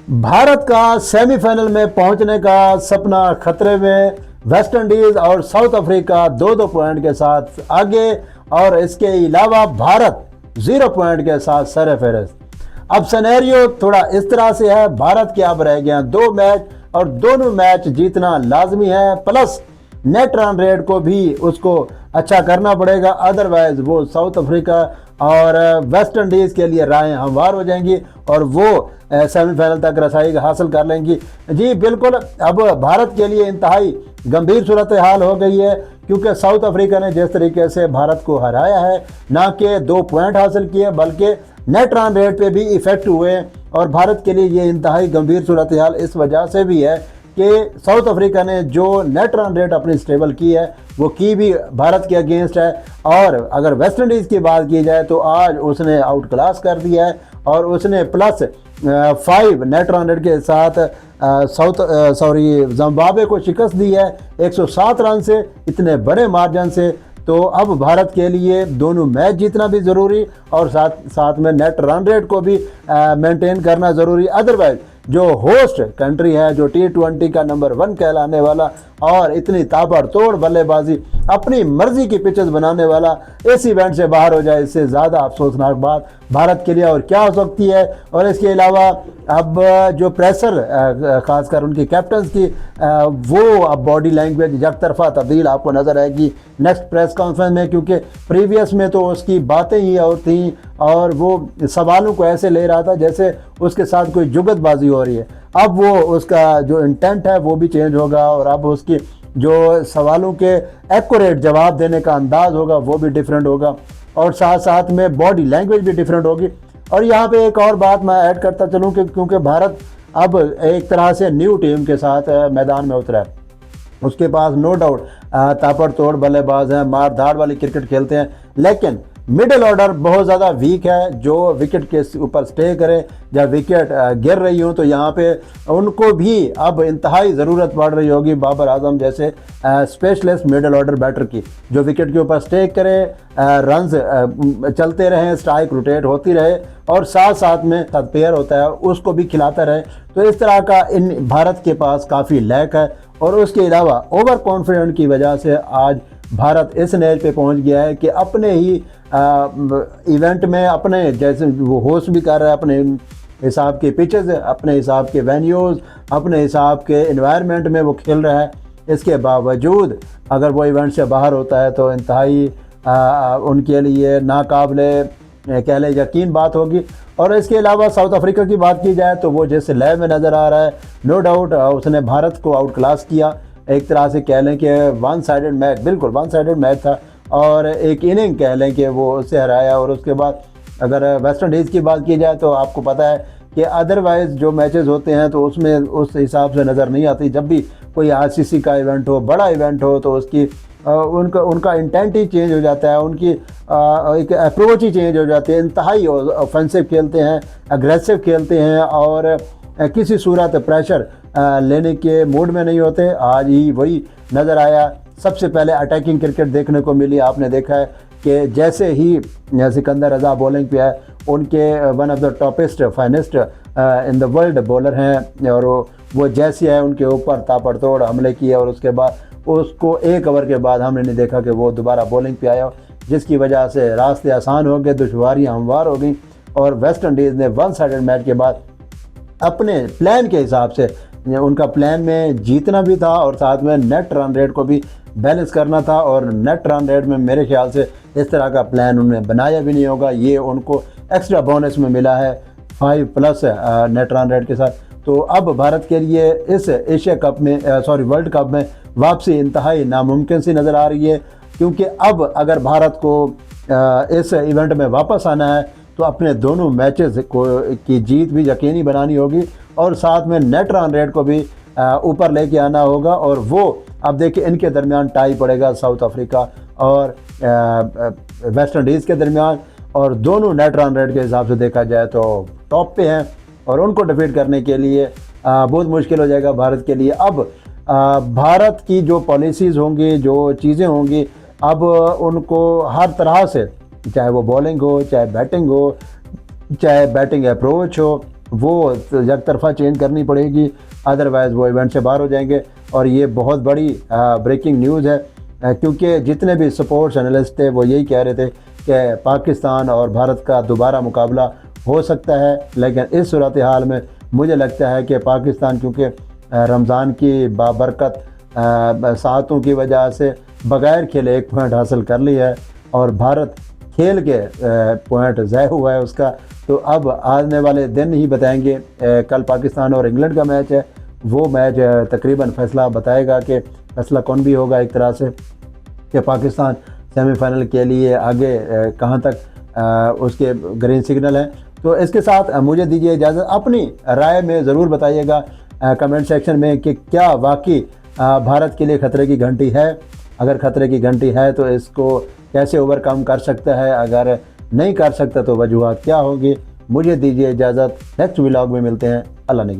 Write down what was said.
भारत का सेमीफाइनल में पहुंचने का सपना खतरे में। वेस्ट इंडीज और साउथ अफ्रीका दो दो पॉइंट के साथ आगे और इसके अलावा भारत 0 पॉइंट के साथ सरफहरिस्त। अब सिनेरियो थोड़ा इस तरह से है, भारत के अब रह गए हैं 2 मैच और दोनों मैच जीतना लाजमी है, प्लस नेट रन रेट को भी उसको अच्छा करना पड़ेगा, अदरवाइज वो साउथ अफ्रीका और वेस्ट इंडीज़ के लिए राहें हमवार हो जाएंगी और वो सेमीफाइनल तक रसाई हासिल कर लेंगी। जी बिल्कुल, अब भारत के लिए इंतहाई गंभीर सूरत हाल हो गई है, क्योंकि साउथ अफ्रीका ने जिस तरीके से भारत को हराया है, ना कि 2 पॉइंट हासिल किए बल्कि नेट रन रेट पे भी इफेक्ट हुए। और भारत के लिए ये इंतहाई गंभीर सूरत हाल इस वजह से भी है कि साउथ अफ्रीका ने जो नेट रन रेट अपनी स्टेबल की है वो की भी भारत के अगेंस्ट है। और अगर वेस्ट इंडीज़ की बात की जाए तो आज उसने आउट क्लास कर दिया है और उसने प्लस 5 नेट रन रेट के साथ जिम्बाब्वे को शिकस्त दी है 107 रन से, इतने बड़े मार्जिन से। तो अब भारत के लिए दोनों मैच जीतना भी ज़रूरी और साथ में नेट रन रेट को भी मेंटेन करना ज़रूरी। अदरवाइज जो होस्ट कंट्री है, जो T20 का नंबर 1 कहलाने वाला और इतनी ताबड़तोड़ बल्लेबाजी अपनी मर्जी की पिचेस बनाने वाला, इस इवेंट से बाहर हो जाए, इससे ज़्यादा अफसोसनाक बात भारत के लिए और क्या हो सकती है। और इसके अलावा अब जो प्रेशर खासकर उनकी कैप्टन्स की वो अब बॉडी लैंग्वेज एक तरफा तब्दील आपको नज़र आएगी नेक्स्ट प्रेस कॉन्फ्रेंस में, क्योंकि प्रीवियस में तो उसकी बातें ही और थी और वो सवालों को ऐसे ले रहा था जैसे उसके साथ कोई जुगतबाजी हो रही है। अब वो उसका जो इंटेंट है वो भी चेंज होगा और अब उसकी जो सवालों के एक्यूरेट जवाब देने का अंदाज होगा वो भी डिफरेंट होगा और साथ साथ में बॉडी लैंग्वेज भी डिफरेंट होगी। और यहाँ पे एक और बात मैं ऐड करता चलूँ कि क्योंकि भारत अब एक तरह से न्यू टीम के साथ मैदान में उतरा है, उसके पास नो डाउट ताबड़तोड़ बल्लेबाज हैं, मार धाड़ वाली क्रिकेट खेलते हैं, लेकिन मिडिल ऑर्डर बहुत ज़्यादा वीक है। जो विकेट के ऊपर स्टे करे, जब विकेट गिर रही हो तो यहाँ पे उनको भी अब इंतहाई ज़रूरत पड़ रही होगी बाबर आजम जैसे स्पेशलिस्ट मिडिल ऑर्डर बैटर की, जो विकेट के ऊपर स्टे करे, रन्स चलते रहें, स्ट्राइक रोटेट होती रहे और साथ साथ में पेयर होता है उसको भी खिलाता रहे। तो इस तरह का इन भारत के पास काफ़ी लैक है। और उसके अलावा ओवर कॉन्फिडेंट की वजह से आज भारत इस नैज पे पहुंच गया है कि अपने ही इवेंट में अपने जैसे वो होस्ट भी कर रहा है, अपने हिसाब के पिचेस, अपने हिसाब के वेन्यूज़, अपने हिसाब के एनवायरनमेंट में वो खेल रहा है। इसके बावजूद अगर वो इवेंट से बाहर होता है तो इंतहाई उनके लिए नाकाबिले कह लें यकीन बात होगी। और इसके अलावा साउथ अफ्रीका की बात की जाए तो वो जैसे लय में नज़र आ रहा है, नो डाउट उसने भारत को आउट क्लास किया, एक तरह से कह लें कि वन साइडेड मैच, बिल्कुल वन साइडेड मैच था और एक इनिंग कह लें कि वो उससे हराया। और उसके बाद अगर वेस्ट इंडीज़ की बात की जाए तो आपको पता है कि अदरवाइज़ जो मैचेस होते हैं तो उसमें उस हिसाब से नज़र नहीं आती। जब भी कोई RCC का इवेंट हो, बड़ा इवेंट हो, तो उसकी उनका इंटेंट ही चेंज हो जाता है, उनकी एक अप्रोच ही चेंज हो जाती है, इंतहाई ऑफेंसिव खेलते हैं, अग्रेसिव खेलते हैं और किसी सूरत प्रेशर लेने के मूड में नहीं होते। आज ही वही नज़र आया, सबसे पहले अटैकिंग क्रिकेट देखने को मिली। आपने देखा है कि जैसे ही सिकंदर रज़ा बॉलिंग पे आए, उनके one of the toppest finest in the world bowler हैं और वो जैसे आए उनके ऊपर ताबड़तोड़ हमले किए और उसके बाद उसको 1 ओवर के बाद हमने नहीं देखा कि वो दोबारा बॉलिंग पे आया, जिसकी वजह से रास्ते आसान हो गए, दुश्वारियाँ हमवार हो गई। और वेस्ट इंडीज़ ने वन साइडेड मैच के बाद अपने प्लान के हिसाब से, उनका प्लान में जीतना भी था और साथ में नेट रन रेट को भी बैलेंस करना था। और नेट रन रेट में मेरे ख्याल से इस तरह का प्लान उन्होंने बनाया भी नहीं होगा, ये उनको एक्स्ट्रा बोनस में मिला है 5+ नेट रन रेट के साथ। तो अब भारत के लिए इस एशिया कप में वर्ल्ड कप में वापसी इंतहाई नामुमकिन सी नज़र आ रही है, क्योंकि अब अगर भारत को इस इवेंट में वापस आना है तो अपने दोनों मैचेस की जीत भी यकीनी बनानी होगी और साथ में नेट रन रेट को भी ऊपर लेके आना होगा। और वो अब देखिए इनके दरमियान टाई पड़ेगा साउथ अफ्रीका और वेस्ट इंडीज़ के दरमियान, और दोनों नेट रन रेट के हिसाब से देखा जाए तो टॉप पे हैं और उनको डिफीट करने के लिए बहुत मुश्किल हो जाएगा भारत के लिए। अब भारत की जो पॉलिसीज़ होंगी, जो चीज़ें होंगी, अब उनको हर तरह से, चाहे वो बॉलिंग हो, चाहे बैटिंग हो, चाहे बैटिंग अप्रोच हो, वो एक तरफा चेंज करनी पड़ेगी, अदरवाइज़ वो इवेंट से बाहर हो जाएंगे। और ये बहुत बड़ी ब्रेकिंग न्यूज़ है, क्योंकि जितने भी स्पोर्ट्स एनालिस्ट थे वो यही कह रहे थे कि पाकिस्तान और भारत का दोबारा मुकाबला हो सकता है। लेकिन इस सूरत हाल में मुझे लगता है कि पाकिस्तान, क्योंकि रमज़ान की बाबरकत सातों की वजह से बग़ैर खेले 1 पॉइंट हासिल कर लिया है, और भारत खेल के पॉइंट ज़ाय हुआ है उसका। तो अब आने वाले दिन ही बताएंगे। कल पाकिस्तान और इंग्लैंड का मैच है, वो मैच तकरीबन फैसला बताएगा कि फैसला कौन भी होगा एक तरह से, कि पाकिस्तान सेमीफाइनल के लिए आगे कहाँ तक उसके ग्रीन सिग्नल हैं। तो इसके साथ मुझे दीजिए इजाज़त। अपनी राय में ज़रूर बताइएगा कमेंट सेक्शन में कि क्या वाकई भारत के लिए ख़तरे की घंटी है। अगर ख़तरे की घंटी है तो इसको कैसे ओवरकम कर सकता है, अगर नहीं कर सकता तो वजूहात क्या होगी। मुझे दीजिए इजाज़त, नेक्स्ट व्लॉग में मिलते हैं। अल्लाह ने